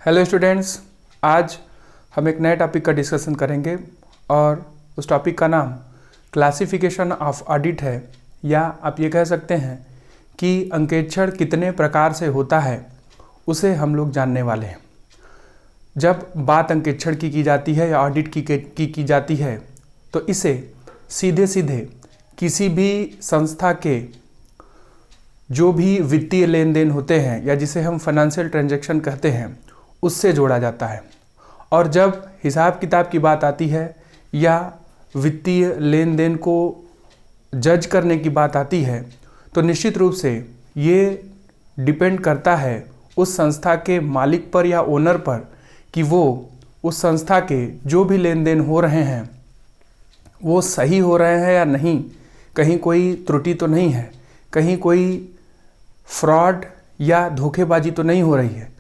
Hello students, आज हम एक नए टॉपिक का डिस्कशन करेंगे और उस टॉपिक का नाम क्लासिफिकेशन ऑफ ऑडिट है, या आप ये कह सकते हैं कि अंकेक्षण कितने प्रकार से होता है उसे हम लोग जानने वाले हैं। जब बात अंकेक्षण की जाती है या ऑडिट की जाती है तो इसे सीधे सीधे किसी भी संस्था के जो भी वित्तीय लेन देन होते हैं या जिसे हम फाइनेंशियल ट्रांजैक्शन कहते हैं उससे जोड़ा जाता है। और जब हिसाब किताब की बात आती है या वित्तीय लेन देन को जज करने की बात आती है तो निश्चित रूप से ये डिपेंड करता है उस संस्था के मालिक पर या ओनर पर कि वो उस संस्था के जो भी लेन देन हो रहे हैं वो सही हो रहे हैं या नहीं, कहीं कोई त्रुटि तो नहीं है, कहीं कोई फ्रॉड या धोखेबाजी तो नहीं हो रही है।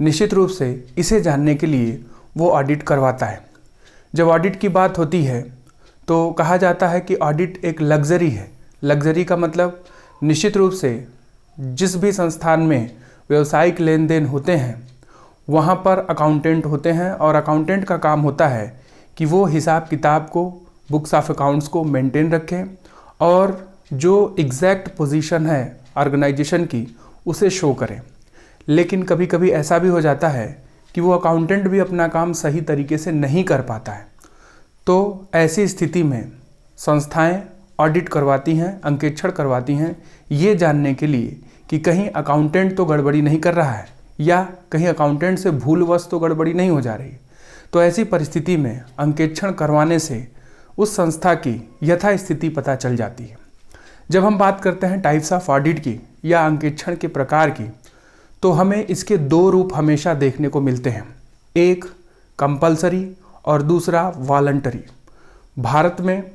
निश्चित रूप से इसे जानने के लिए वो ऑडिट करवाता है। जब ऑडिट की बात होती है तो कहा जाता है कि ऑडिट एक लग्जरी है। लग्जरी का मतलब निश्चित रूप से जिस भी संस्थान में व्यावसायिक लेन देन होते हैं वहाँ पर अकाउंटेंट होते हैं और अकाउंटेंट का काम होता है कि वो हिसाब किताब को, बुक्स ऑफ अकाउंट्स को मेंटेन रखें और जो एग्जैक्ट पोजीशन है ऑर्गेनाइजेशन की उसे शो करें। लेकिन कभी कभी ऐसा भी हो जाता है कि वो अकाउंटेंट भी अपना काम सही तरीके से नहीं कर पाता है। तो ऐसी स्थिति में संस्थाएं ऑडिट करवाती हैं, अंकेक्षण करवाती हैं, ये जानने के लिए कि कहीं अकाउंटेंट तो गड़बड़ी नहीं कर रहा है या कहीं अकाउंटेंट से भूलवश तो गड़बड़ी नहीं हो जा रही। तो ऐसी परिस्थिति में अंकेक्षण करवाने से उस संस्था की यथास्थिति पता चल जाती है। जब हम बात करते हैं टाइप्स ऑफ ऑडिट की या अंकेक्षण के प्रकार की, तो हमें इसके दो रूप हमेशा देखने को मिलते हैं, एक कंपलसरी और दूसरा वॉलंटरी। भारत में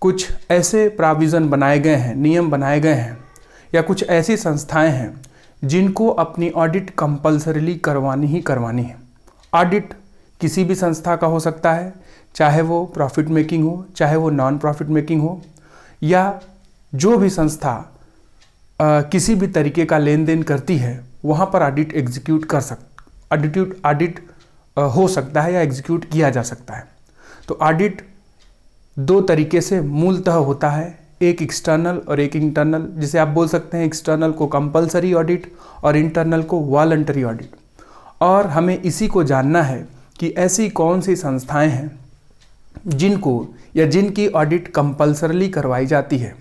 कुछ ऐसे प्रोविज़न बनाए गए हैं, नियम बनाए गए हैं या कुछ ऐसी संस्थाएं हैं जिनको अपनी ऑडिट कंपलसरीली करवानी ही करवानी है। ऑडिट किसी भी संस्था का हो सकता है, चाहे वो प्रॉफिट मेकिंग हो, चाहे वो नॉन प्रॉफिट मेकिंग हो, या जो भी संस्था किसी भी तरीके का लेन देन करती है वहाँ पर ऑडिट हो सकता है या एग्जीक्यूट किया जा सकता है। तो ऑडिट दो तरीके से मूलतः होता है, एक एक्सटर्नल और एक इंटरनल, जिसे आप बोल सकते हैं एक्सटर्नल को कंपलसरी ऑडिट और इंटरनल को वॉलंटरी ऑडिट। और हमें इसी को जानना है कि ऐसी कौन सी संस्थाएं हैं जिनको या जिनकी ऑडिट कंपलसरीली करवाई जाती है,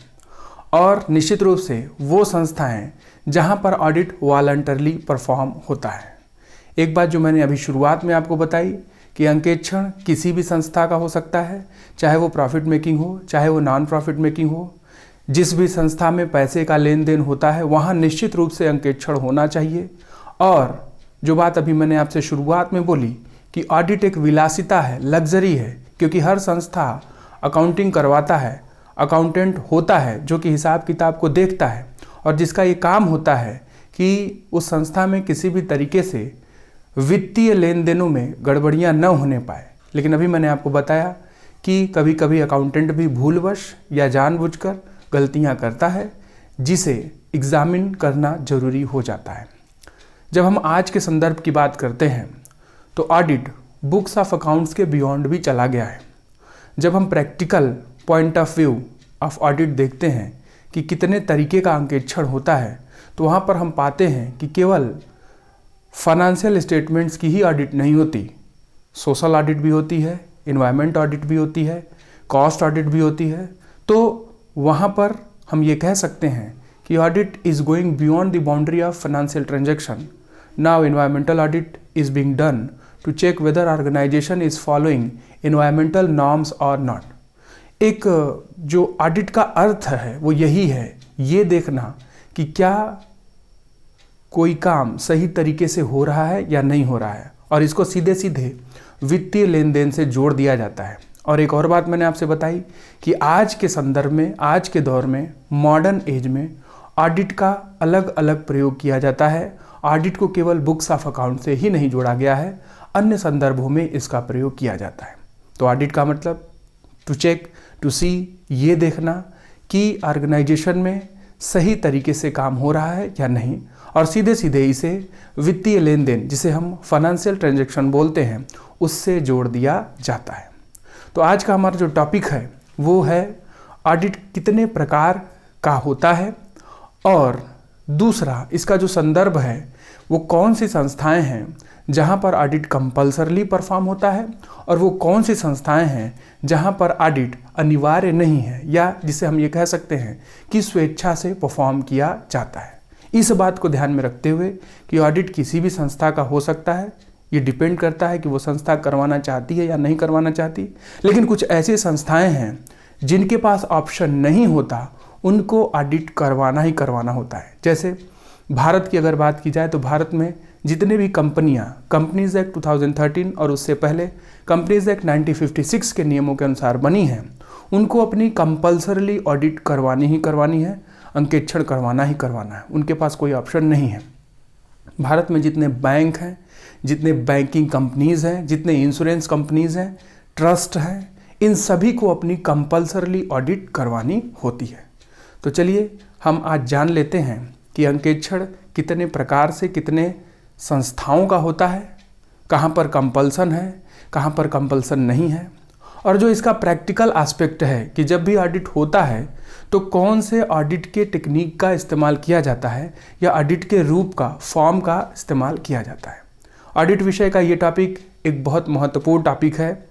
और निश्चित रूप से वो संस्थाएं जहां पर ऑडिट वॉलंटरली परफॉर्म होता है। एक बात जो मैंने अभी शुरुआत में आपको बताई कि अंकेक्षण किसी भी संस्था का हो सकता है, चाहे वो प्रॉफिट मेकिंग हो, चाहे वो नॉन प्रॉफिट मेकिंग हो। जिस भी संस्था में पैसे का लेन देन होता है वहाँ निश्चित रूप से अंकेक्षण होना चाहिए। और जो बात अभी मैंने आपसे शुरुआत में बोली कि ऑडिट एक विलासिता है, लग्जरी है, क्योंकि हर संस्था अकाउंटिंग करवाता है, अकाउंटेंट होता है जो कि हिसाब किताब को देखता है और जिसका ये काम होता है कि उस संस्था में किसी भी तरीके से वित्तीय लेन देनों में गड़बड़ियां न होने पाए। लेकिन अभी मैंने आपको बताया कि कभी कभी अकाउंटेंट भी भूलवश या जानबूझकर गलतियां करता है, जिसे एग्जामिन करना जरूरी हो जाता है। जब हम आज के संदर्भ की बात करते हैं तो ऑडिट बुक्स ऑफ अकाउंट्स के बियॉन्ड भी चला गया है। जब हम practical point of view of audit देखते हैं कि कितने तरीके का अंकेक्षण होता है, तो वहाँ पर हम पाते हैं कि केवल फाइनेंशियल स्टेटमेंट्स की ही ऑडिट नहीं होती, सोशल ऑडिट भी होती है, एनवायरनमेंट ऑडिट भी होती है, कॉस्ट ऑडिट भी होती है। तो वहाँ पर हम ये कह सकते हैं कि audit is going beyond the boundary of financial transaction. Now environmental audit is being done to check whether organisation is following environmental norms or not. एक जो ऑडिट का अर्थ है वो यही है, ये देखना कि क्या कोई काम सही तरीके से हो रहा है या नहीं हो रहा है, और इसको सीधे सीधे वित्तीय लेन देन से जोड़ दिया जाता है। और एक और बात मैंने आपसे बताई कि आज के संदर्भ में, आज के दौर में, मॉडर्न एज में ऑडिट का अलग अलग प्रयोग किया जाता है। ऑडिट को केवल बुक्स ऑफ अकाउंट से ही नहीं जोड़ा गया है, अन्य संदर्भों में इसका प्रयोग किया जाता है। तो ऑडिट का मतलब टू चेक, टू सी, ये देखना कि ऑर्गेनाइजेशन में सही तरीके से काम हो रहा है या नहीं, और सीधे सीधे इसे वित्तीय लेन देन, जिसे हम फाइनेंशियल ट्रांजैक्शन बोलते हैं, उससे जोड़ दिया जाता है। तो आज का हमारा जो टॉपिक है वो है ऑडिट कितने प्रकार का होता है, और दूसरा इसका जो संदर्भ है वो कौन सी संस्थाएं हैं जहां पर ऑडिट कंपल्सरली परफॉर्म होता है, और वो कौन सी संस्थाएं हैं जहां पर ऑडिट अनिवार्य नहीं है, या जिसे हम ये कह सकते हैं कि स्वेच्छा से परफॉर्म किया जाता है। इस बात को ध्यान में रखते हुए कि ऑडिट किसी भी संस्था का हो सकता है, ये डिपेंड करता है कि वो संस्था करवाना चाहती है या नहीं करवाना चाहती, लेकिन कुछ ऐसी संस्थाएं हैं जिनके पास ऑप्शन नहीं होता, उनको ऑडिट करवाना ही करवाना होता है। जैसे भारत की अगर बात की जाए तो भारत में जितने भी कंपनीज एक्ट 2013 और उससे पहले कंपनीज एक्ट 1956 के नियमों के अनुसार बनी हैं, उनको अपनी कंपल्सरली ऑडिट करवानी ही करवानी है, अंकेक्षण करवाना ही करवाना है, उनके पास कोई ऑप्शन नहीं है। भारत में जितने बैंक हैं, जितने बैंकिंग कंपनीज हैं, जितने इंश्योरेंस कंपनीज हैं, ट्रस्ट हैं, इन सभी को अपनी कंपल्सरली ऑडिट करवानी होती है। तो चलिए हम आज जान लेते हैं कि अंकेक्षण कितने प्रकार से कितने संस्थाओं का होता है, कहाँ पर कंपल्सन है, कहाँ पर कंपल्सन नहीं है, और जो इसका प्रैक्टिकल एस्पेक्ट है कि जब भी ऑडिट होता है तो कौन से ऑडिट के टेक्निक का इस्तेमाल किया जाता है या ऑडिट के रूप का, फॉर्म का इस्तेमाल किया जाता है। ऑडिट विषय का ये टॉपिक एक बहुत महत्वपूर्ण टॉपिक है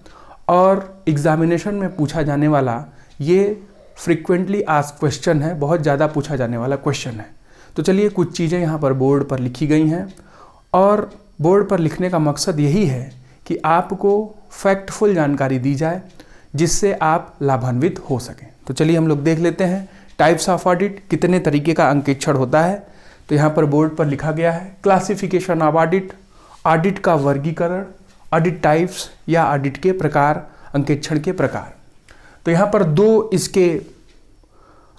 और एग्जामिनेशन में पूछा जाने वाला ये फ्रीक्वेंटली आस्क्ड क्वेश्चन है, बहुत ज़्यादा पूछा जाने वाला क्वेश्चन है। तो चलिए कुछ चीज़ें यहाँ पर बोर्ड पर लिखी गई हैं, और बोर्ड पर लिखने का मकसद यही है कि आपको फैक्टफुल जानकारी दी जाए जिससे आप लाभान्वित हो सकें। तो चलिए हम लोग देख लेते हैं टाइप्स ऑफ ऑडिट, कितने तरीके का अंकेक्षण होता है। तो यहाँ पर बोर्ड पर लिखा गया है क्लासिफिकेशन ऑफ ऑडिट, ऑडिट का वर्गीकरण, ऑडिट टाइप्स या ऑडिट के प्रकार, अंकेक्षण के प्रकार। तो यहाँ पर दो इसके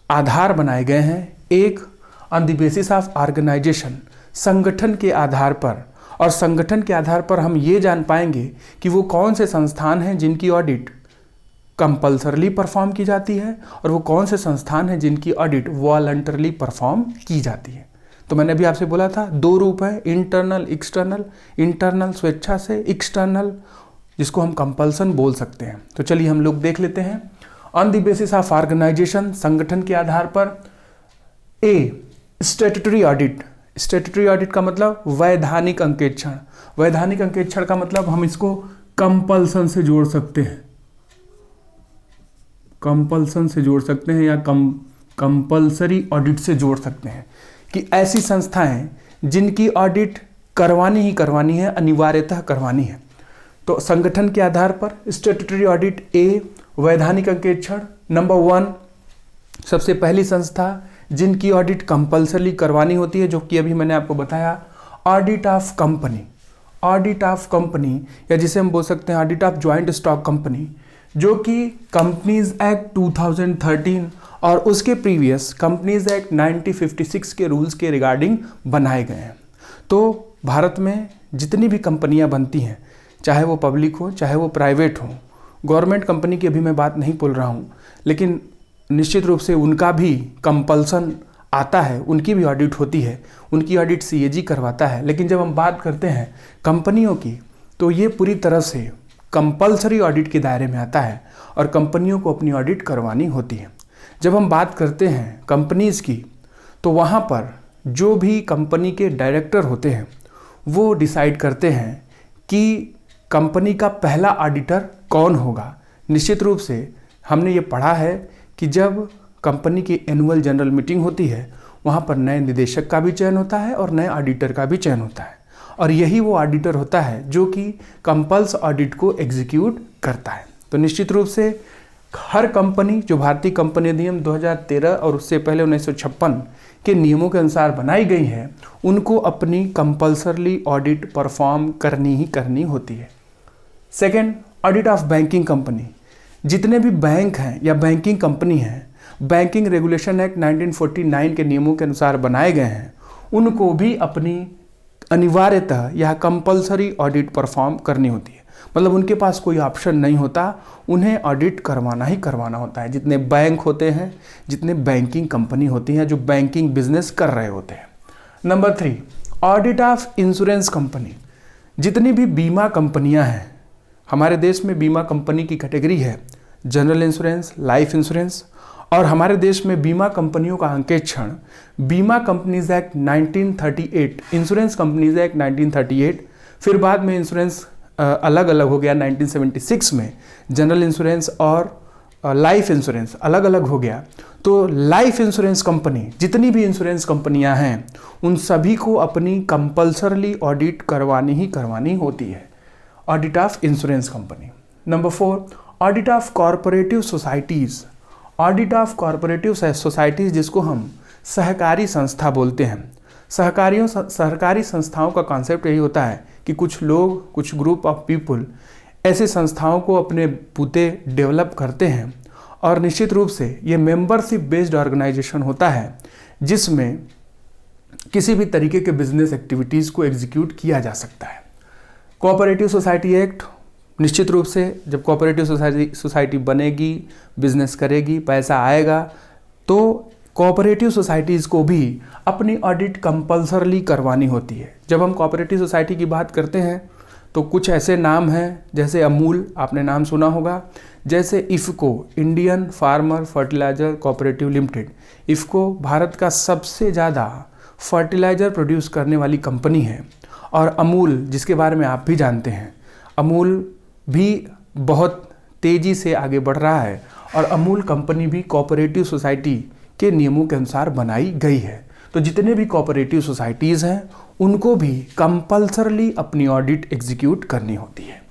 आधार बनाए गए हैं, एक on the basis of organisation, संगठन के आधार पर, और संगठन के आधार पर हम ये जान पाएंगे कि वो कौन से संस्थान हैं जिनकी ऑडिट कंपल्सरली परफॉर्म की जाती है, और वो कौन से संस्थान हैं जिनकी ऑडिट वॉलंटरली परफॉर्म की जाती है। तो मैंने अभी आपसे बोला था दो रूप है, इंटरनल एक्सटर्नल। इंटरनल स्वेच्छा से, एक्सटर्नल जिसको हम कंपल्सन बोल सकते हैं। तो चलिए हम लोग देख लेते हैं। On the basis of organisation, संगठन के आधार पर, a statutory audit. Statutory audit का मतलब वैधानिक अंकेक्षण। वैधानिक अंकेक्षण का मतलब हम इसको कंपल्सन से जोड़ सकते हैं, कंपल्सन से जोड़ सकते हैं या कंपल्सरी ऑडिट से जोड़ सकते हैं कि ऐसी संस्थाएं जिनकी ऑडिट करवानी ही करवानी है, अनिवार्यतः करवानी है। तो संगठन के आधार पर स्टैट्यूटरी ऑडिट, ए वैधानिक अंकेक्षण। नंबर 1 सबसे पहली संस्था जिनकी ऑडिट कंपल्सरी करवानी होती है, जो कि अभी मैंने आपको बताया, audit of company. Audit of company या जिसे हम बोल सकते हैं audit of joint stock company, जो कि कंपनीज एक्ट 2013 और उसके प्रीवियस कंपनीज एक्ट 1956 के रूल्स के रिगार्डिंग बनाए गए हैं। तो भारत में जितनी भी कंपनियां बनती हैं, चाहे वो पब्लिक हो चाहे वो प्राइवेट हो, गवर्नमेंट कंपनी की अभी मैं बात नहीं बोल रहा हूँ, लेकिन निश्चित रूप से उनका भी कंपल्सन आता है, उनकी भी ऑडिट होती है, उनकी ऑडिट सीएजी करवाता है। लेकिन जब हम बात करते हैं कंपनियों की, तो ये पूरी तरह से कंपल्सरी ऑडिट के दायरे में आता है और कंपनियों को अपनी ऑडिट करवानी होती है। जब हम बात करते हैं कंपनीज़ की, तो वहाँ पर जो भी कंपनी के डायरेक्टर होते हैं वो डिसाइड करते हैं कि कंपनी का पहला ऑडिटर कौन होगा। निश्चित रूप से हमने ये पढ़ा है कि जब कंपनी की एनुअल जनरल मीटिंग होती है, वहाँ पर नए निदेशक का भी चयन होता है और नए ऑडिटर का भी चयन होता है, और यही वो ऑडिटर होता है जो कि कंपल्स ऑडिट को एग्जीक्यूट करता है। तो निश्चित रूप से हर कंपनी जो भारतीय कंपनी अधिनियम 2013 और उससे पहले 1956 के नियमों के अनुसार बनाई गई है, उनको अपनी कंपल्सरली ऑडिट परफॉर्म करनी ही करनी होती है। Second, audit of banking company. जितने भी बैंक हैं या बैंकिंग कंपनी हैं, बैंकिंग रेगुलेशन एक्ट 1949 के नियमों के अनुसार बनाए गए हैं, उनको भी अपनी अनिवार्यतः या कंपल्सरी ऑडिट परफॉर्म करनी होती है। मतलब उनके पास कोई ऑप्शन नहीं होता, उन्हें ऑडिट करवाना ही करवाना होता है। जितने बैंक होते हैं, जितने बैंकिंग कंपनी होती हैं जो बैंकिंग बिजनेस कर रहे होते हैं। Number 3, audit of insurance company. जितनी भी बीमा कंपनियां हैं, हमारे देश में बीमा कंपनी की कैटेगरी है जनरल इंश्योरेंस, लाइफ इंश्योरेंस, और हमारे देश में बीमा कंपनियों का अंकेक्षण बीमा companies act 1938, insurance companies act 1938, फिर बाद में इंश्योरेंस अलग अलग हो गया 1976 में, जनरल इंश्योरेंस और लाइफ इंश्योरेंस अलग अलग हो गया। तो लाइफ इंश्योरेंस कंपनी, जितनी भी इंश्योरेंस कंपनियां हैं, उन सभी को अपनी कंपल्सरली ऑडिट करवानी ही करवानी होती है, audit of insurance company. Number 4, audit of corporative societies. Audit of corporative societies, जिसको हम सहकारी संस्था बोलते हैं। सहकारी संस्थाओं का कॉन्सेप्ट यही होता है कि कुछ लोग, कुछ ग्रुप ऑफ पीपल ऐसे संस्थाओं को अपने बूते डेवलप करते हैं, और निश्चित रूप से ये मेंबरशिप बेस्ड ऑर्गेनाइजेशन होता है जिसमें किसी भी तरीके के बिजनेस एक्टिविटीज़ को एग्जीक्यूट किया जा सकता है। कोऑपरेटिव सोसाइटी एक्ट, निश्चित रूप से जब कोऑपरेटिव सोसाइटी बनेगी, बिजनेस करेगी, पैसा आएगा, तो कोऑपरेटिव सोसाइटीज़ को भी अपनी ऑडिट कंपल्सरली करवानी होती है। जब हम कोऑपरेटिव सोसाइटी की बात करते हैं तो कुछ ऐसे नाम हैं, जैसे अमूल, आपने नाम सुना होगा, जैसे IFFCO, Indian farmer fertiliser cooperative limited. IFFCO Bharat का सबसे ज़्यादा फर्टिलाइज़र प्रोड्यूस करने वाली कंपनी है, और अमूल, जिसके बारे में आप भी जानते हैं, अमूल भी बहुत तेज़ी से आगे बढ़ रहा है, और अमूल कंपनी भी कोऑपरेटिव सोसाइटी के नियमों के अनुसार बनाई गई है। तो जितने भी कोऑपरेटिव सोसाइटीज़ हैं उनको भी कंपल्सरली अपनी ऑडिट एग्जीक्यूट करनी होती है।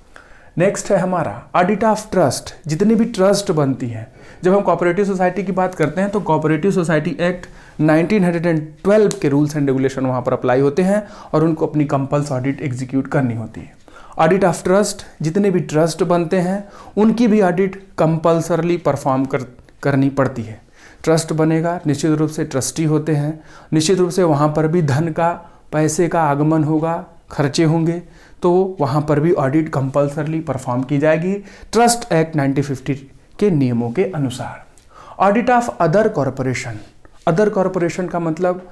नेक्स्ट है हमारा ऑडिट ऑफ ट्रस्ट। जितनी भी ट्रस्ट बनती हैं, जब हम कोऑपरेटिव सोसाइटी की बात करते हैं तो कोऑपरेटिव सोसाइटी एक्ट 1912 के रूल्स एंड रेगुलेशन वहाँ पर अप्लाई होते हैं, और उनको अपनी कंपल्स ऑडिट एग्जीक्यूट करनी होती है। ऑडिट ऑफ ट्रस्ट, जितने भी ट्रस्ट बनते हैं उनकी भी ऑडिट कंपल्सरली परफॉर्म करनी पड़ती है। ट्रस्ट बनेगा, निश्चित रूप से ट्रस्टी होते हैं, निश्चित रूप से वहाँ पर भी धन का, पैसे का आगमन होगा, खर्चे होंगे, तो वहाँ पर भी ऑडिट कंपल्सरली परफॉर्म की जाएगी ट्रस्ट एक्ट 1950 के नियमों के अनुसार। Audit of other corporation. Other corporation का मतलब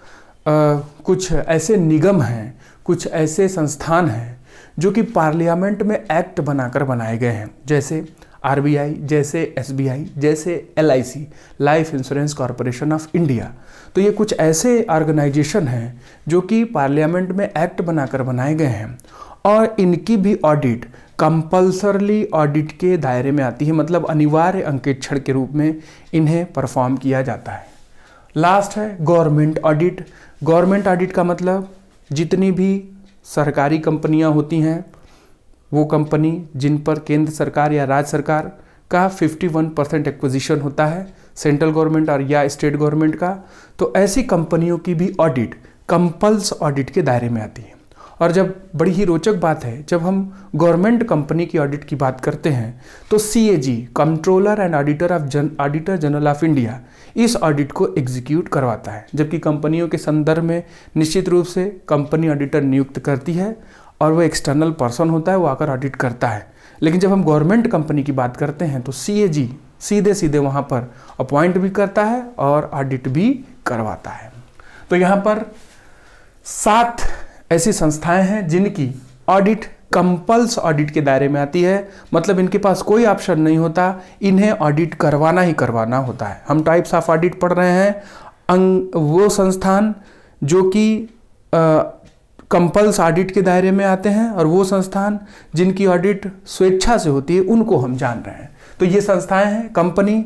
कुछ ऐसे निगम हैं, कुछ ऐसे संस्थान हैं जो कि पार्लियामेंट में एक्ट बनाकर बनाए गए हैं, जैसे आरबीआई, जैसे एसबीआई, जैसे LIC, life insurance corporation of India. तो ये कुछ ऐसे ऑर्गेनाइजेशन हैं जो कि पार्लियामेंट में एक्ट बनाकर बनाए गए हैं, और इनकी भी ऑडिट कंपल्सरली ऑडिट के दायरे में आती है, मतलब अनिवार्य अंकेक्षण के रूप में इन्हें परफॉर्म किया जाता है। लास्ट है गवर्नमेंट ऑडिट। गवर्नमेंट ऑडिट का मतलब जितनी भी सरकारी कंपनियां होती हैं, वो कंपनी जिन पर केंद्र सरकार या राज्य सरकार का 51% एक्विजिशन होता है, सेंट्रल गवर्नमेंट और या स्टेट गवर्नमेंट का, तो ऐसी कंपनियों की भी ऑडिट कंपल्स ऑडिट के दायरे में आती है। और जब बड़ी ही रोचक बात है, जब हम गवर्नमेंट कंपनी की ऑडिट की बात करते हैं तो CAG, controller and auditor general of India, इस ऑडिट को एग्जीक्यूट करवाता है, जबकि कंपनियों के संदर्भ में निश्चित रूप से कंपनी ऑडिटर नियुक्त करती है और वो एक्सटर्नल पर्सन होता है, वो आकर ऑडिट करता है। लेकिन जब हम गवर्नमेंट कंपनी की बात करते हैं तो सीएजी सीधे सीधे वहाँ पर अपॉइंट भी करता है और ऑडिट भी करवाता है। तो यहाँ पर 7 ऐसी संस्थाएं हैं जिनकी ऑडिट कंपल्स ऑडिट के दायरे में आती है, मतलब इनके पास कोई ऑप्शन नहीं होता, इन्हें ऑडिट करवाना ही करवाना होता है। हम टाइप्स ऑफ ऑडिट पढ़ रहे हैं, वो संस्थान जो कि कंपल्स ऑडिट के दायरे में आते हैं, और वो संस्थान जिनकी ऑडिट स्वेच्छा से होती है उनको हम जान रहे हैं। तो ये संस्थाएं हैं, कंपनी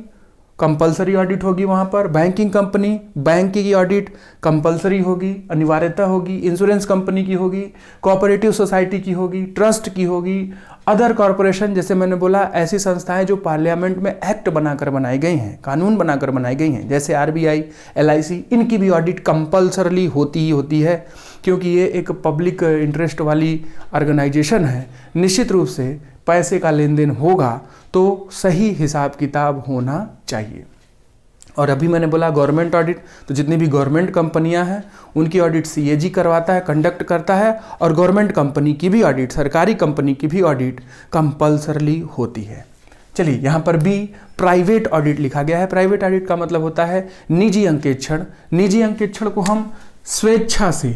कंपल्सरी ऑडिट होगी वहाँ पर, बैंकिंग कंपनी बैंक की ऑडिट कंपल्सरी होगी, अनिवार्यता होगी, इंश्योरेंस कंपनी की होगी, कोऑपरेटिव सोसाइटी की होगी, ट्रस्ट की होगी, अदर कॉरपोरेशन, जैसे मैंने बोला ऐसी संस्थाएं जो पार्लियामेंट में एक्ट बनाकर बनाई गई हैं, कानून बनाकर बनाई गई हैं, जैसे आरबीआई, एलआईसी, इनकी भी ऑडिट कंपल्सरली होती ही होती है, क्योंकि ये एक पब्लिक इंटरेस्ट वाली ऑर्गेनाइजेशन है। निश्चित रूप से पैसे का लेन देन होगा तो सही हिसाब किताब होना चाहिए। और अभी मैंने बोला गवर्नमेंट ऑडिट, तो जितनी भी गवर्नमेंट कंपनियां हैं उनकी ऑडिट सीएजी करवाता है, कंडक्ट करता है, और गवर्नमेंट कंपनी की भी ऑडिट, सरकारी कंपनी की भी ऑडिट कंपल्सरली होती है। चलिए यहाँ पर भी प्राइवेट ऑडिट लिखा गया है। प्राइवेट ऑडिट का मतलब होता है निजी अंकेक्षण। निजी अंकेक्षण को हम स्वेच्छा से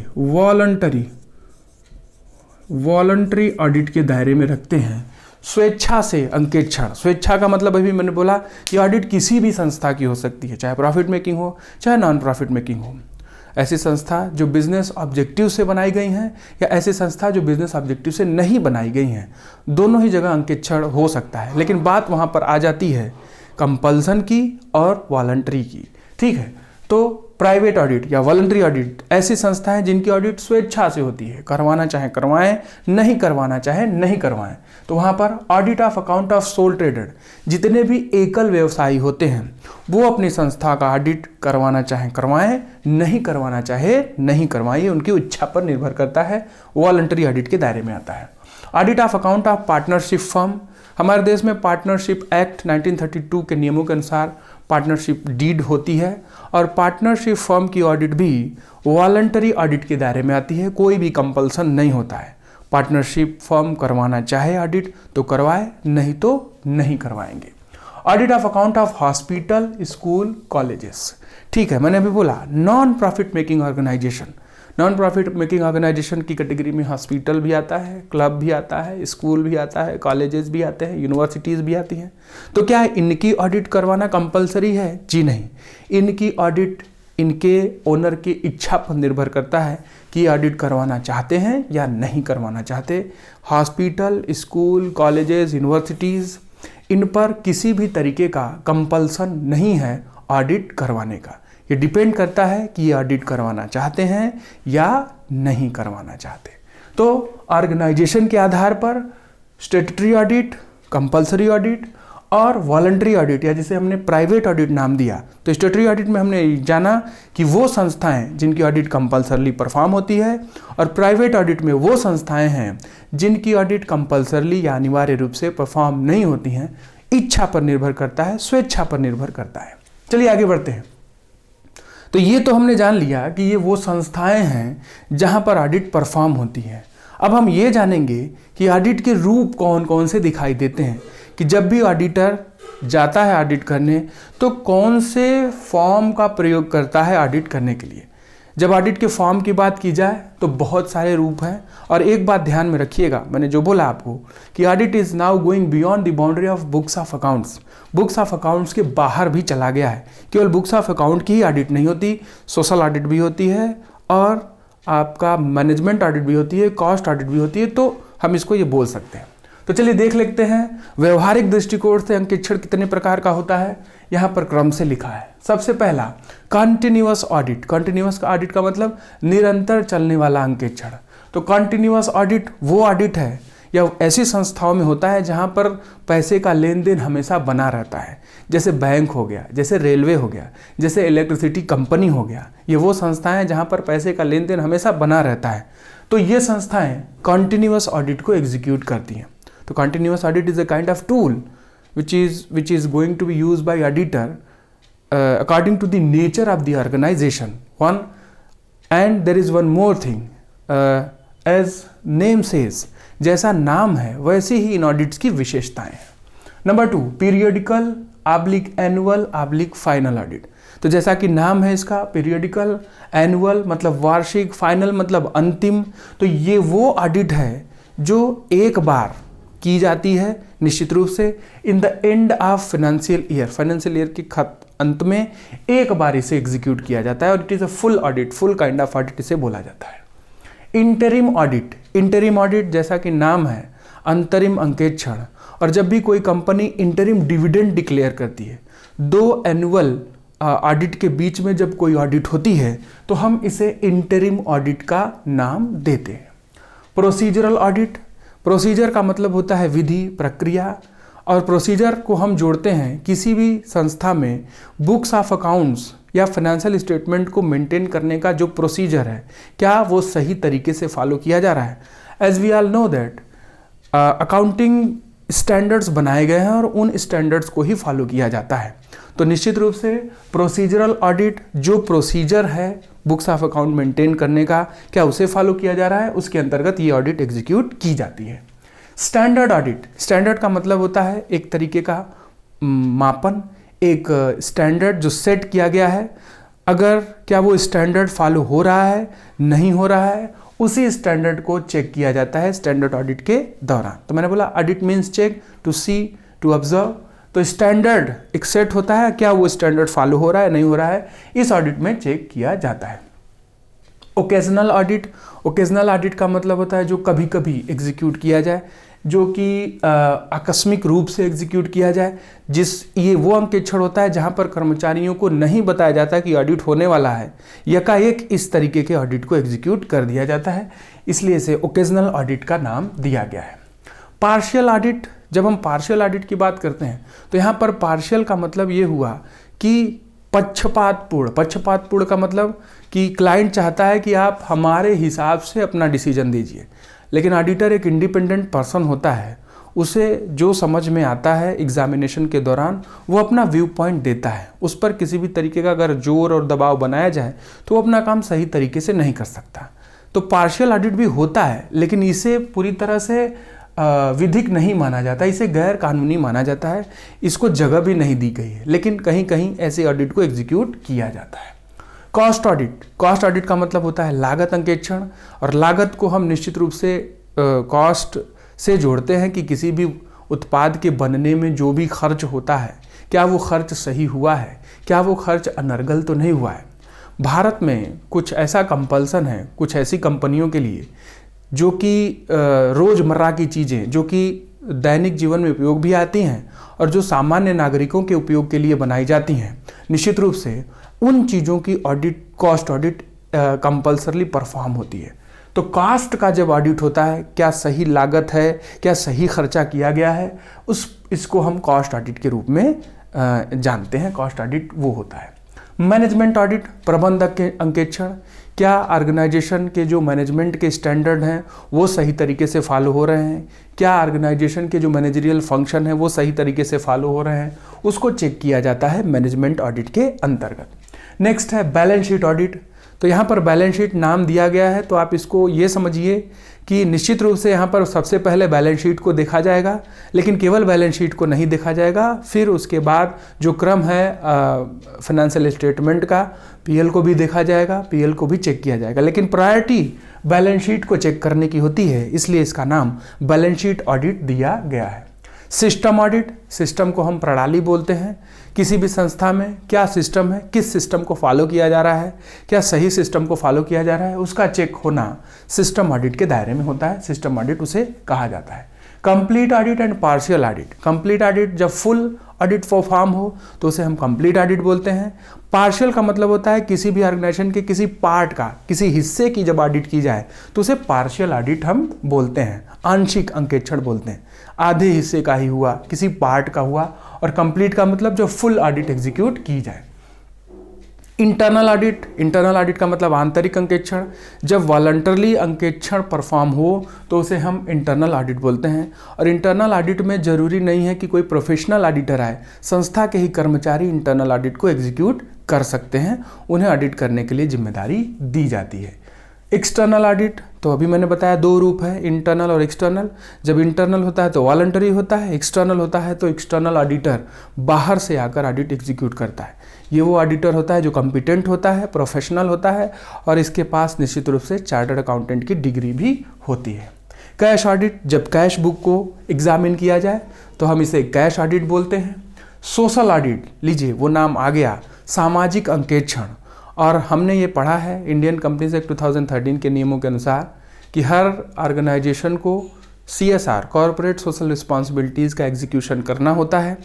वॉलंटरी ऑडिट के दायरे में रखते हैं। स्वेच्छा से अंकेक्षण, स्वेच्छा का मतलब अभी मैंने बोला कि ऑडिट किसी भी संस्था की हो सकती है, चाहे प्रॉफिट मेकिंग हो चाहे नॉन प्रॉफिट मेकिंग हो। ऐसी संस्था जो बिजनेस ऑब्जेक्टिव से बनाई गई हैं या ऐसी संस्था जो बिजनेस ऑब्जेक्टिव से नहीं बनाई गई हैं, दोनों ही जगह अंकेक्षण हो सकता है। लेकिन बात वहाँ पर आ जाती है कंपल्सन की और वॉलंटरी की। ठीक है, तो प्राइवेट ऑडिट या वॉलंटरी ऑडिट ऐसी संस्थाएं जिनकी ऑडिट स्वेच्छा से होती है, करवाना चाहे करवाएं, नहीं करवाना चाहे नहीं करवाएं। तो वहाँ पर audit of account of soul trader, जितने भी एकल व्यवसायी होते हैं वो अपनी संस्था का ऑडिट करवाना चाहे करवाएं, नहीं करवाना चाहे नहीं करवाएं, उनकी इच्छा पर निर्भर करता है, वॉलंटरी ऑडिट के दायरे में आता है। Audit of account of partnership firm, हमारे देश में पार्टनरशिप एक्ट 1932 के नियमों के अनुसार पार्टनरशिप डीड होती है, और पार्टनरशिप फर्म की ऑडिट भी वॉलंटरी ऑडिट के दायरे में आती है, कोई भी कंपल्सन नहीं होता है। पार्टनरशिप फर्म करवाना चाहे ऑडिट तो करवाए, नहीं तो नहीं करवाएंगे। Audit of account of hospital, school, colleges. ठीक है, मैंने अभी बोला non profit making organisation. Non profit making organisation की कैटेगरी में हॉस्पिटल भी आता है, क्लब भी आता है, स्कूल भी आता है, कॉलेजेस भी आते हैं, यूनिवर्सिटीज़ भी आती हैं। तो क्या इनकी ऑडिट करवाना कंपलसरी है? जी नहीं, इनकी ऑडिट इनके ओनर की इच्छा पर निर्भर करता है कि ऑडिट करवाना चाहते हैं या नहीं करवाना चाहते। हॉस्पिटल, स्कूल, कॉलेजेस, यूनिवर्सिटीज़, इन पर किसी भी तरीके का कंपल्सन नहीं है ऑडिट करवाने का। ये डिपेंड करता है कि ये ऑडिट करवाना चाहते हैं या नहीं करवाना चाहते। तो ऑर्गेनाइजेशन के आधार पर स्टैट्यूटरी ऑडिट, कंपल्सरी ऑडिट और वॉलंटरी ऑडिट, या जिसे हमने प्राइवेट ऑडिट नाम दिया। तो स्टैट्यूटरी ऑडिट में हमने जाना कि वो संस्थाएं जिनकी ऑडिट कंपल्सरली परफॉर्म होती है, और प्राइवेट ऑडिट में वो संस्थाएं हैं जिनकी ऑडिट कंपल्सरली या अनिवार्य रूप से परफॉर्म नहीं होती हैं, इच्छा पर निर्भर करता है, स्वेच्छा पर निर्भर करता है। चलिए आगे बढ़ते हैं। तो ये तो हमने जान लिया कि ये वो संस्थाएं हैं जहां पर ऑडिट परफॉर्म होती है। अब हम ये जानेंगे कि ऑडिट के रूप कौन कौन से दिखाई देते हैं, कि जब भी ऑडिटर जाता है ऑडिट करने तो कौन से फॉर्म का प्रयोग करता है ऑडिट करने के लिए। जब ऑडिट के फॉर्म की बात की जाए तो बहुत सारे रूप हैं, और एक बात ध्यान में रखिएगा, मैंने जो बोला आपको कि audit is now going beyond the boundary of books of accounts. Books of accounts के बाहर भी चला गया है। केवल बुक्स ऑफ अकाउंट की ही ऑडिट नहीं होती, सोशल ऑडिट भी होती है, और आपका मैनेजमेंट ऑडिट भी होती है, कॉस्ट ऑडिट भी होती है। तो हम इसको ये बोल सकते हैं। तो चलिए देख लेते हैं व्यवहारिक दृष्टिकोण से अंकेक्षण कितने प्रकार का होता है। यहाँ पर क्रम से लिखा है। सबसे पहला कॉन्टिन्यूअस ऑडिट। कॉन्टिन्यूअस ऑडिट का मतलब निरंतर चलने वाला अंकेक्षण। तो कॉन्टिन्यूअस ऑडिट वो ऑडिट है या ऐसी संस्थाओं में होता है जहाँ पर पैसे का लेन देन हमेशा बना रहता है, जैसे बैंक हो गया, जैसे रेलवे हो गया, जैसे इलेक्ट्रिसिटी कंपनी हो गया। ये वो संस्थाएं हैं जहाँ पर पैसे का लेन देन हमेशा बना रहता है। तो ये संस्थाएं कॉन्टिन्यूअस ऑडिट को एग्जीक्यूट करती हैं। तो continuous audit is a kind of tool which is going to be used by auditor according to the nature of the organization. And there is one more thing, as name says, जैसा नाम है वैसे ही इन audits की विशेषताएं हैं। Number 2 periodical annual final audit. तो जैसा कि नाम है इसका, पीरियडिकल, एनुअल मतलब वार्षिक, फाइनल मतलब अंतिम। तो ये वो ऑडिट है जो एक बार की जाती है निश्चित रूप से in the end of financial year के अंत में एक बार इसे एग्जीक्यूट किया जाता है, और it is a full audit, full kind of audit इसे बोला जाता है। इंटरिम ऑडिट जैसा कि नाम है, अंतरिम अंकेक्षण। और जब भी कोई कंपनी इंटरिम डिविडेंड डिक्लेयर करती है, 2 एनुअल ऑडिट के बीच में जब कोई ऑडिट होती है तो हम इसे इंटरिम ऑडिट का नाम देते हैं। प्रोसीजरल ऑडिट, प्रोसीजर का मतलब होता है विधि, प्रक्रिया, और प्रोसीजर को हम जोड़ते हैं किसी भी संस्था में बुक्स ऑफ अकाउंट्स या फाइनेंशियल स्टेटमेंट को मेंटेन करने का जो प्रोसीजर है, क्या वो सही तरीके से फॉलो किया जा रहा है। As we all know that accounting standards बनाए गए हैं और उन स्टैंडर्ड्स को ही फॉलो किया जाता है। तो निश्चित रूप से प्रोसीजरल ऑडिट, जो प्रोसीजर है बुक्स ऑफ अकाउंट मेंटेन करने का, क्या उसे फॉलो किया जा रहा है, उसके अंतर्गत ये ऑडिट एग्जीक्यूट की जाती है। स्टैंडर्ड ऑडिट, स्टैंडर्ड का मतलब होता है एक तरीके का मापन, एक स्टैंडर्ड जो सेट किया गया है, अगर क्या वो स्टैंडर्ड फॉलो हो रहा है, नहीं हो रहा है, उसी स्टैंडर्ड को चेक किया जाता है स्टैंडर्ड ऑडिट के दौरान। तो मैंने बोला audit means check, to see, to observe. तो स्टैंडर्ड एक सेट होता है, क्या वो स्टैंडर्ड फॉलो हो रहा है, नहीं हो रहा है, इस ऑडिट में चेक किया जाता है। ओकेजनल ऑडिट, ओकेजनल ऑडिट का मतलब होता है जो कभी कभी एग्जीक्यूट किया जाए, जो कि आकस्मिक रूप से एग्जीक्यूट किया जाए, ये वो अंकेक्षण होता है जहां पर कर्मचारियों को नहीं बताया जाता कि ऑडिट होने वाला है, यकाएक इस तरीके के ऑडिट को एग्जीक्यूट कर दिया जाता है, इसलिए इसे ओकेजनल ऑडिट का नाम दिया गया है। पार्शियल ऑडिट, जब हम पार्शियल ऑडिट की बात करते हैं तो यहाँ पर पार्शियल का मतलब ये हुआ कि पक्षपातपूर्ण, पक्षपातपूर्ण का मतलब कि क्लाइंट चाहता है कि आप हमारे हिसाब से अपना डिसीजन दीजिए, लेकिन ऑडिटर एक इंडिपेंडेंट पर्सन होता है, उसे जो समझ में आता है एग्जामिनेशन के दौरान वो अपना व्यू पॉइंट देता है, उस पर किसी भी तरीके का अगर जोर और दबाव बनाया जाए तो वो अपना काम सही तरीके से नहीं कर सकता। तो पार्शियल ऑडिट भी होता है, लेकिन इसे पूरी तरह से विधिक नहीं माना जाता, इसे गैर कानूनी माना जाता है, इसको जगह भी नहीं दी गई है, लेकिन कहीं कहीं ऐसे ऑडिट को एग्जीक्यूट किया जाता है। कॉस्ट ऑडिट, कॉस्ट ऑडिट का मतलब होता है लागत अंकेक्षण, और लागत को हम निश्चित रूप से कॉस्ट से जोड़ते हैं कि किसी भी उत्पाद के बनने में जो भी खर्च होता है, क्या वो खर्च सही हुआ है, क्या वो खर्च अनर्गल तो नहीं हुआ है। भारत में कुछ ऐसा कंपल्सन है कुछ ऐसी कंपनियों के लिए जो कि रोज़मर्रा की चीज़ें जो कि दैनिक जीवन में उपयोग भी आती हैं और जो सामान्य नागरिकों के उपयोग के लिए बनाई जाती हैं, निश्चित रूप से उन चीज़ों की audit, cost audit compulsorily perform होती है। तो कॉस्ट का जब ऑडिट होता है, क्या सही लागत है, क्या सही खर्चा किया गया है, इसको हम कॉस्ट ऑडिट के रूप में जानते हैं। कॉस्ट ऑडिट वो होता है। मैनेजमेंट ऑडिट, प्रबंधक के अंकेक्षण, क्या ऑर्गेनाइजेशन के जो मैनेजमेंट के स्टैंडर्ड हैं वो सही तरीके से फॉलो हो रहे हैं, क्या ऑर्गेनाइजेशन के जो मैनेजरियल फंक्शन है वो सही तरीके से फॉलो हो रहे हैं, उसको चेक किया जाता है मैनेजमेंट ऑडिट के अंतर्गत। नेक्स्ट है बैलेंस शीट ऑडिट। तो यहाँ पर बैलेंस शीट नाम दिया गया है, तो आप इसको ये समझिए कि निश्चित रूप से यहाँ पर सबसे पहले बैलेंस शीट को देखा जाएगा, लेकिन केवल बैलेंस शीट को नहीं देखा जाएगा, फिर उसके बाद जो क्रम है फाइनेंशियल स्टेटमेंट का, पीएल को भी देखा जाएगा, पीएल को भी चेक किया जाएगा, लेकिन प्रायोरिटी बैलेंस शीट को चेक करने की होती है, इसलिए इसका नाम बैलेंस शीट ऑडिट दिया गया है। सिस्टम ऑडिट, सिस्टम को हम प्रणाली बोलते हैं। किसी भी संस्था में क्या सिस्टम है, किस सिस्टम को फॉलो किया जा रहा है, क्या सही सिस्टम को फॉलो किया जा रहा है, उसका चेक होना सिस्टम ऑडिट के दायरे में होता है। सिस्टम ऑडिट उसे कहा जाता है। Complete audit and partial audit, complete audit जब फुल ऑडिट परफॉर्म हो तो उसे हम कंप्लीट ऑडिट बोलते हैं। पार्शियल का मतलब होता है किसी भी ऑर्गेनाइजेशन के किसी पार्ट का, किसी हिस्से की जब ऑडिट की जाए तो उसे पार्शियल ऑडिट हम बोलते हैं, आंशिक अंकेक्षण बोलते हैं। आधे हिस्से का ही हुआ, किसी पार्ट का हुआ, और कंप्लीट का मतलब जो फुल ऑडिट एग्जीक्यूट की जाए। इंटरनल ऑडिट, इंटरनल ऑडिट का मतलब आंतरिक अंकेक्षण, जब वॉलंटरली अंकेक्षण परफॉर्म हो तो उसे हम इंटरनल ऑडिट बोलते हैं। और इंटरनल ऑडिट में जरूरी नहीं है कि कोई प्रोफेशनल ऑडिटर आए, संस्था के ही कर्मचारी इंटरनल ऑडिट को एग्जीक्यूट कर सकते हैं, उन्हें ऑडिट करने के लिए जिम्मेदारी दी जाती है। एक्सटर्नल ऑडिट, तो अभी मैंने बताया दो रूप है, इंटरनल और एक्सटर्नल। जब इंटरनल होता है तो वॉलंटरी होता है, एक्सटर्नल होता है तो एक्सटर्नल ऑडिटर बाहर से आकर ऑडिट एग्जीक्यूट करता है। ये वो ऑडिटर होता है जो कॉम्पिटेंट होता है, प्रोफेशनल होता है, और इसके पास निश्चित रूप से चार्टर्ड अकाउंटेंट की डिग्री भी होती है। कैश ऑडिट, जब कैश बुक को एग्जामिन किया जाए तो हम इसे कैश ऑडिट बोलते हैं। सोशल ऑडिट, लीजिए वो नाम आ गया, सामाजिक अंकेक्षण, और हमने ये पढ़ा है इंडियन कंपनीज एक्ट 2013 के नियमों के अनुसार कि हर ऑर्गेनाइजेशन को CSR, कॉर्पोरेट सोशल रिस्पॉन्सिबिलिटीज़ का एग्जीक्यूशन करना होता है।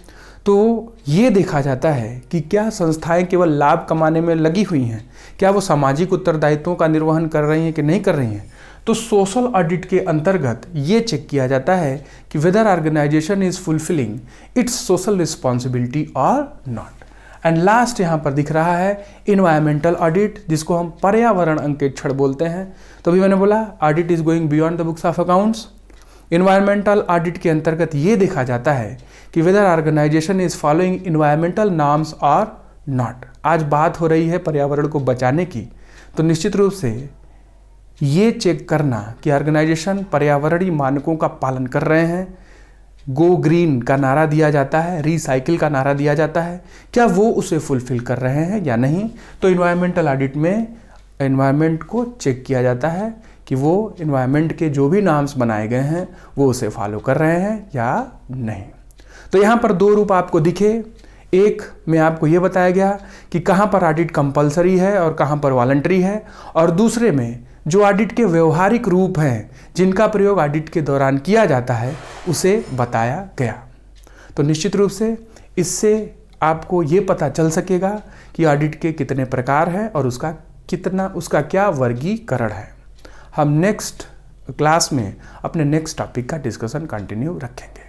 तो ये देखा जाता है कि क्या संस्थाएं केवल लाभ कमाने में लगी हुई हैं, क्या वो सामाजिक उत्तरदायित्वों का निर्वहन कर रही हैं कि नहीं कर रही हैं। तो सोशल ऑडिट के अंतर्गत ये चेक किया जाता है कि whether organisation is fulfilling its social responsibility or not. And last यहाँ पर दिख रहा है इन्वायरमेंटल ऑडिट, जिसको हम पर्यावरण अंकेक्षण बोलते हैं। तो अभी मैंने बोला audit is going beyond the books of accounts. Environmental audit के अंतर्गत ये देखा जाता है कि whether organisation is following environmental norms or not. आज बात हो रही है पर्यावरण को बचाने की, तो निश्चित रूप से ये चेक करना कि ऑर्गेनाइजेशन पर्यावरणीय मानकों का पालन कर रहे हैं, गो ग्रीन का नारा दिया जाता है, रिसाइकिल का नारा दिया जाता है, क्या वो उसे फुलफिल कर रहे हैं या नहीं। तो इन्वायरमेंटल ऑडिट में एनवायरनमेंट को चेक किया जाता है कि वो इन्वायरमेंट के जो भी नॉर्म्स बनाए गए हैं वो उसे फॉलो कर रहे हैं या नहीं। तो यहाँ पर दो रूप आपको दिखे। एक में आपको ये बताया गया कि कहाँ पर ऑडिट कंपलसरी है और कहाँ पर वॉलंटरी है, और दूसरे में जो ऑडिट के व्यवहारिक रूप हैं जिनका प्रयोग ऑडिट के दौरान किया जाता है उसे बताया गया। तो निश्चित रूप से इससे आपको ये पता चल सकेगा कि ऑडिट के कितने प्रकार हैं और उसका क्या वर्गीकरण है। हम नेक्स्ट क्लास में अपने नेक्स्ट टॉपिक का डिस्कशन कंटिन्यू रखेंगे।